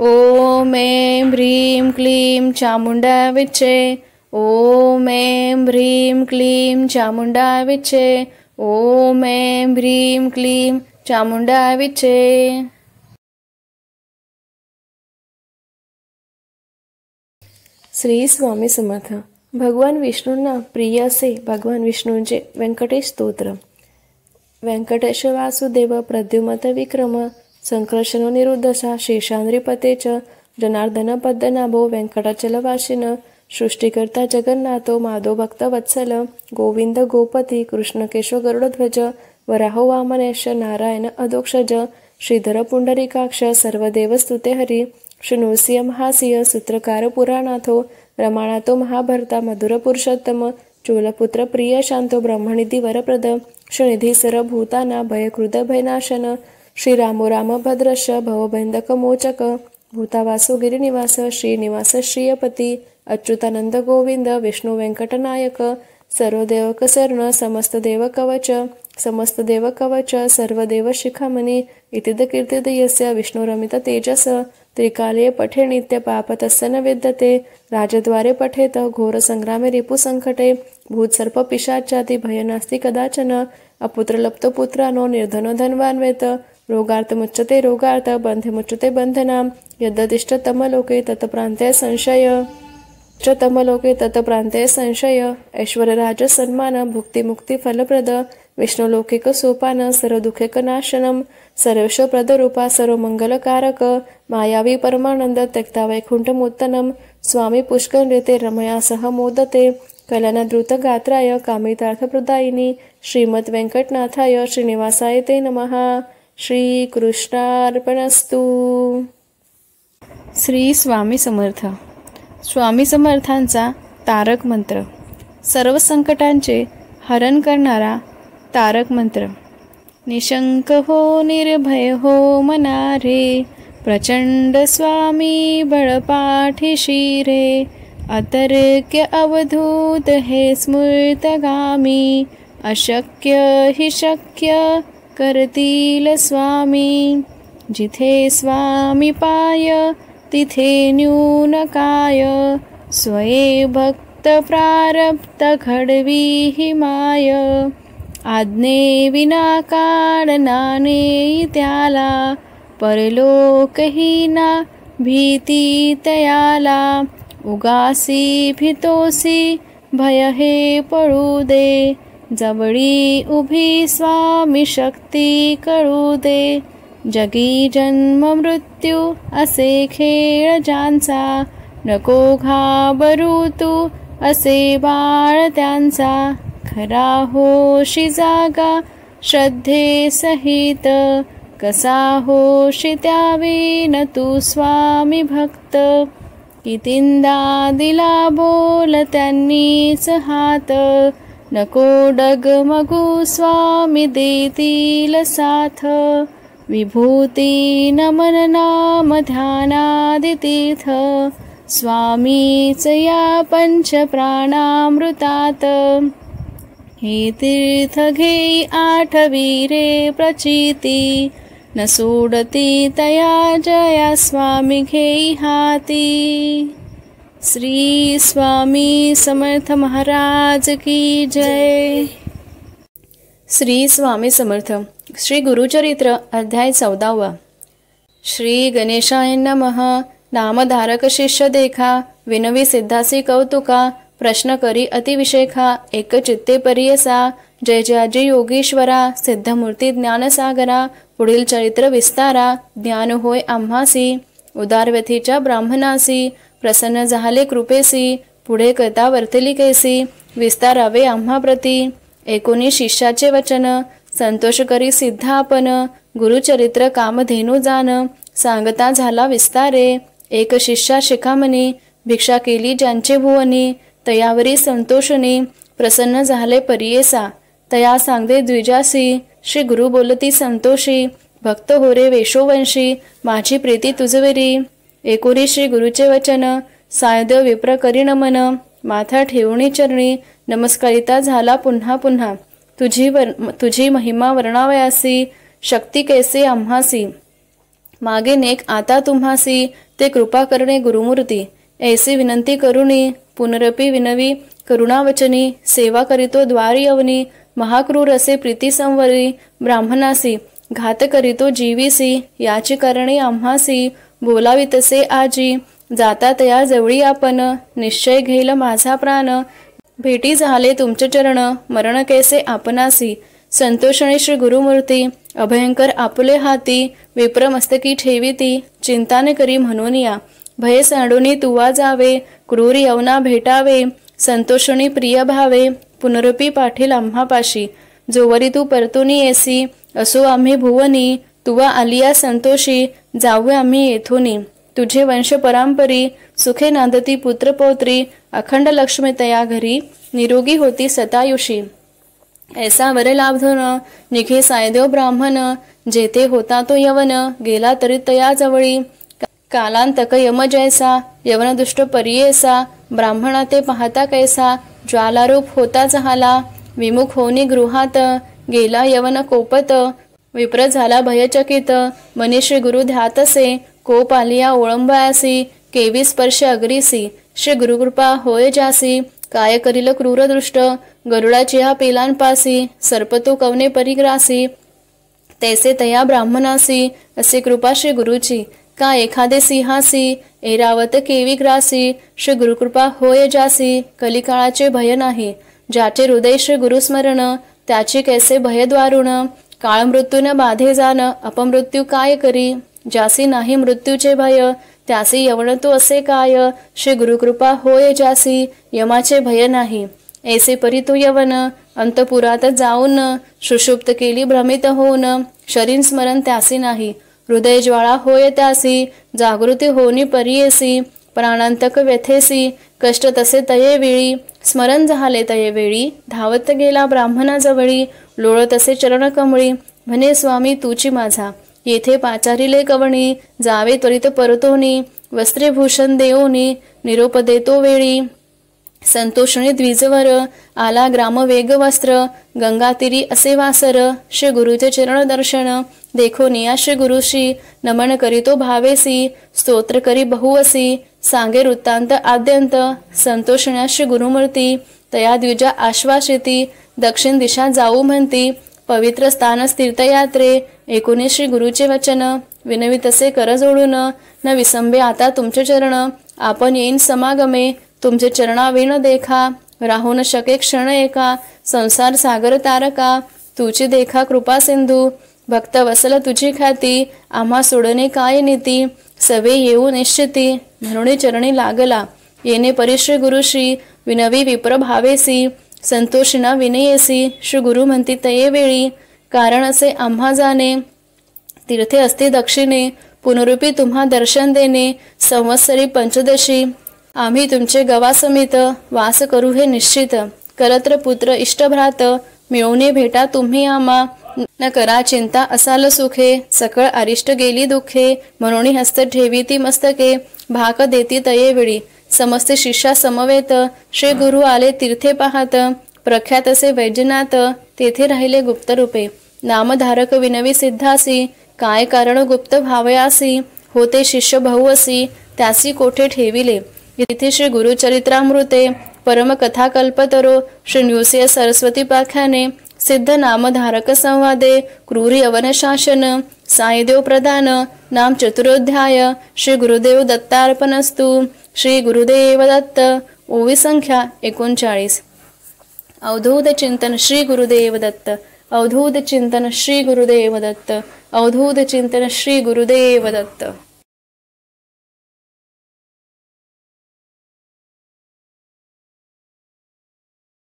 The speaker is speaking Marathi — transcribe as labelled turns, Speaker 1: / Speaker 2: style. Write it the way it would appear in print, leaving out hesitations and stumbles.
Speaker 1: ओम ऐं ह्रीं क्लीं चामुंडा विचे। ओम ऐं ह्रीं क्लीं चामुंडा विचे। ओम ऐं ह्रीं क्लीं चामुंडा विचे। श्री स्वामी समर्थ. भगवान विष्णूंना प्रिय असे भगवान विष्णूंचे व्यंकटेश स्तोत्र. व्यंकटेश वासुदेव प्रद्युमत विक्रम संकर्षण निरुद्धसा शेषाद्रिपते च जनार्दन पद्मनाभो व्यंकटाचलवासिन सृष्टिकर्ता जगन्नाथो माधो भक्तवत्सल गोविंद गोपती कृष्ण केशव गरुडध्वज वराहो वामनेश नारायण अधोक्षज श्रीधर पुंडरीकाक्ष सर्वदेव स्तुते हरी शृणुसिय महासिय सूत्रकार पुराणाथो रमाणातो महाभरता मधुर पुरुषोत्तम चूलपुत्र प्रिय शांतो ब्रह्मनिधी वरप्रद शनिधी सरभूताना भयकृद भयनाशन श्रीरामो रामभद्रश भवबंधक मोचक भूतावासो गिरिनिवास श्रीनिवास श्रीयपती अच्युतानंद गोविंद विष्णु व्यंकटनायक सर्वदेवक शरण समस्त देव कवच समस्त देव कवच सर्वदेव शिखामणी इतिद कीर्तिद यस्य विष्णुरमित तेजस त्रिकाले पठे नित्य पापतस्य न विद्यते राजद्वारे पठेत घोर संग्रामे रिपु संकटे भूतसर्प पिशाचाति भय नास्ति कदाचन अपुत्र लप्तो पुत्रानो निर्धनो धनवान्वेत रोगार्थ मुच्यते रोगार्थ बंधे मुच्यते बंधनाम यद्दिष्ट तमलोके तत्प्रान्ते संशय तमलोके तत्प्रान्ते संशय ऐश्वर्यराज सन्मान भुक्ती मुक्ती फलप्रद विष्णुलौकिक सोपान सर्व दुःखिक नाशनम सर्वेश प्रदरूपा सर्व मंगलकारक मायावी परमानंद त्यक्ता वैकुंठमुत्तनम स्वामी पुष्कळ ऋते रमया सह मोदते कल्याण द्रुत गात्राय कामितार्थप्रदायिनी श्रीमद व्यंकटनाथाय श्रीनिवासाय ते नमः. श्री कृष्णार्पणस्तु. श्री स्वामी समर्थ. स्वामी समर्थांचा तारक मंत्र. सर्व संकटांचे हरण करणारा तारक मंत्र. निशंक हो निर्भय हो मनारे प्रचंड स्वामी बळपाठीशी रे अतर्क्य अवधूत हे स्मृतगामी अशक्य हि शक्य करतील स्वामी जिथे स्वामी पाय तिथे न्यून काय स्वये भक्त प्रारब्ध घडवी हि माय आज्ञे विना काढना नेई त्याला परलोकहीना भीती तयाला उगासी भीतोसी भय हे पळू दे जवळी उभी स्वामी शक्ती कळू दे जगी जन्म मृत्यू असे खेळ ज्यांचा नको घाबरू तू असे बाळ त्यांचा खरा होशी जागा श्रद्धे सहित कसा होशी त्याविन तू स्वामी भक्त कितींदा दिला बोल त्यांनीच हात नको डगमगू स्वामी देतील साथ विभूती नमन नाम ध्यानादि तीर्थ स्वामीच या पंच प्राणामृतात हे तीर्थ घेई आठवी रे प्रचिती न सोडती तया जया स्वामी घेई हाती. श्री स्वामी समर्थ महाराज की जय. श्री स्वामी समर्थ. श्री गुरुचरित्र अध्याय 14. श्री गणेशाय नमः. नामधारक शिष्य देखा विनवी सिद्धासी कौतुका प्रश्न करी अतिविशेखा एक चित्ते परियसा जय जयाजी योगीश्वरा सिद्धमूर्ती ज्ञानसागरा पुढील चरित्र विस्तारा ज्ञान होय आम्हासी उदार व्यथेच्या ब्राह्मणासी प्रसन्न झाले कृपेसी पुढे कथा वर्तली कैसी विस्तारावे आम्हा प्रती एकोणी शिष्याचे वचन संतोष करी सिद्ध आपण गुरुचरित्र कामधेनू जान सांगता झाला विस्तारे एक शिष्या शिखामणी भिक्षा केली ज्यांचे भुवनी तयावरी संतोषणी प्रसन्न झाले परियेसा तया सांगते द्विजासी श्री गुरु बोलती संतोषी भक्त होरे वेशोवंशी माझी प्रीती तुझवेरी एकोरी श्री गुरुचे वचन सायदेव विप्र करी नमन माथा ठेवणी चरणी नमस्कारिता झाला पुन्हा पुन्हा तुझी महिमा वर्णावयासी शक्ती कैसे आम्हासी मागे नेक आता तुम्हासी, ते कृपा करणे गुरुमूर्ती. ऐसी विनंती करुणी, पुनरपी विनवी करुणावचनी. सेवा करीतो द्वार यवनी, महाक्रूर असे प्रीती संवरी. ब्राह्मणासी घात करीतो जीवीसी, याची करणे आम्हासी. बोलावी तसे आजी, जाता तया जवळी आपण. निश्चय घेईल माझा प्राण, भेटी झाले तुमचे चरण. मरण कैसे आपणासी, संतोषणे श्री गुरुमूर्ती. अभयंकर आपुले हाती, विप्र मस्तकी ठेविती. चिंता न करी म्हणून या, भय सांडूनी तुवा जावे. क्रूर यवना भेटावे, संतोषणी प्रिय भावे. पुनरुपी पाठील आम्हापाशी, जोवरी तू परतुनी येसी. असो आम्ही भुवनी, तुवा आलिया संतोषी. जाऊ आम्ही येथुनी, तुझे वंश परांपरी. सुखे नांदती पुत्र पौत्री, अखंड लक्ष्मी तया घरी. निरोगी होती सतायुषी, ऐसा वर लाभधन. निघे सायदेव ब्राह्मण, जेथे होता तो यवन. गेला तरी तया जवळी, कालांतक यम जैसा. यवन दुष्ट परियेसा, ब्राह्मणा ते पाहता कैसा. ज्वालारूप होता झाला, विमुख होनी गृहात. गेला यवन कोपत, विप्र झाला भयचकित. मनीषी गुरु ध्यातसे, कोप आलिया ओळंबायासी. केवी स्पर्श अग्रीसी, श्री गुरुकृपा होय जासी. काय करील क्रूर दृष्ट, गरुडाची हा पेलांपासी. सर्पतो कवने परिग्रासी, तैसे तया ब्राह्मणासी. असे कृपा श्री गुरुची, का एखादे सिंहासी. ऐरावत केवी ग्रासी, श्री गुरुकृपा होय जासी. कलिकाळाचे भय नाही, ज्याचे हृदय श्री गुरुस्मरण. त्याची कैसे भय द्वारुण, काळ मृत्यून बाधे जाण. अपमृत्यू काय करी, ज्यासी नाही मृत्यूचे भय. त्यासी यवन तो असे काय, श्री गुरुकृपा होय जासी. यमाचे भय नाही, ऐसे परी तो यवन. अंतपुरात जाऊन, सुषुप्त केली भ्रमित होऊन. शरीर स्मरण त्यासी नाही, हृदय ज्वाळा होय त्यासी. जागृती होनी परियेसी, प्राणांतक व्यथेसी. कष्ट तसे तये वेळी, स्मरण झाले तये वेळी. धावत गेला ब्राह्मणाजवळी, लोळत असे चरण कमळी. म्हणे स्वामी तुची माझा, येथे पाचारिले कवणी. जावे त्वरित परतोनी, वस्त्रे भूषण देऊनी. निरोप देतो वेळी, संतोषणी द्विजवर. आला ग्राम वेग वस्त्र, गंगातीरी असे वासर. श्री गुरुचे चरण दर्शन, देखो निया श्री गुरुशी. नमन करीतो भावेसी, स्तोत्र करी बहुवसी. सांगे वृत्तांत आद्यंत, संतोषण्या श्री गुरुमूर्ती. तया द्विजा आश्वासिती, दक्षिण दिशा जाऊ म्हणती. पवित्र स्थान तीर्थयात्रे, ऐकुनी श्री गुरुचे वचन. विनवी तसे कर जोडून, न विसंबे आता तुमचे चरण. आपण येईन समागमे, तुमचे चरणाविण देखा. राहू न शके क्षण एका, संसार सागर तारका. तुझी देखा कृपा सिंधू, भक्त वसल तुझी ख्याती. आम्हा सोडणे काय नीती, सवे येऊ निश्चिती. म्हणून चरणी लागला, येणे परिश्री गुरुश्री. विनवी विप्र भावेसी, संतोषिना विनयेसी. श्री गुरु म्हणती तये वेळी, कारण असे आम्हा जाणे. तीर्थे असते दक्षिणे, पुनरुपी तुम्हा दर्शन देणे. संवत्सरी पंचदशी, आम्ही तुमचे गवा समित. वास करू हे निश्चित, करत्र पुत्र इष्टभ्रात. मिळवणे भेटा तुम्ही आम्हा, न करा चिंता असाल सुखे. सकळ अरिष्ट गेली दुःखे, म्हणून हस्त ठेवी ती मस्तके. भाक देती तये वेळी, समस्त शिष्या समवेत. श्री गुरु आले तीर्थे पाहत, प्रख्यात असे वैजनाथ. तेथे राहिले गुप्त रूपे, नामधारक विनवी सिद्धासी. काय कारण गुप्त भावयासी, होते शिष्य बहुअसी. त्यासी कोठे ठेविले, इथे श्री गुरुचरित्रामृते. परम कथा कल्पतरो, श्री नृसिंह सरस्वती पाख्याने. सिद्ध नामधारक संवादे, क्रूरी अवन शासन. साईदेव प्रदान, नाम चतुरोध्याय. श्री गुरुदेव दत्तार्पणस्तु. श्री गुरुदेव दत्त. ओवी संख्या 39. अवधूत चिंतन श्री गुरुदेव दत्त. अवधूत चिंतन श्री गुरुदेव दत्त. अवधूत चिंतन श्री गुरुदेव दत्त.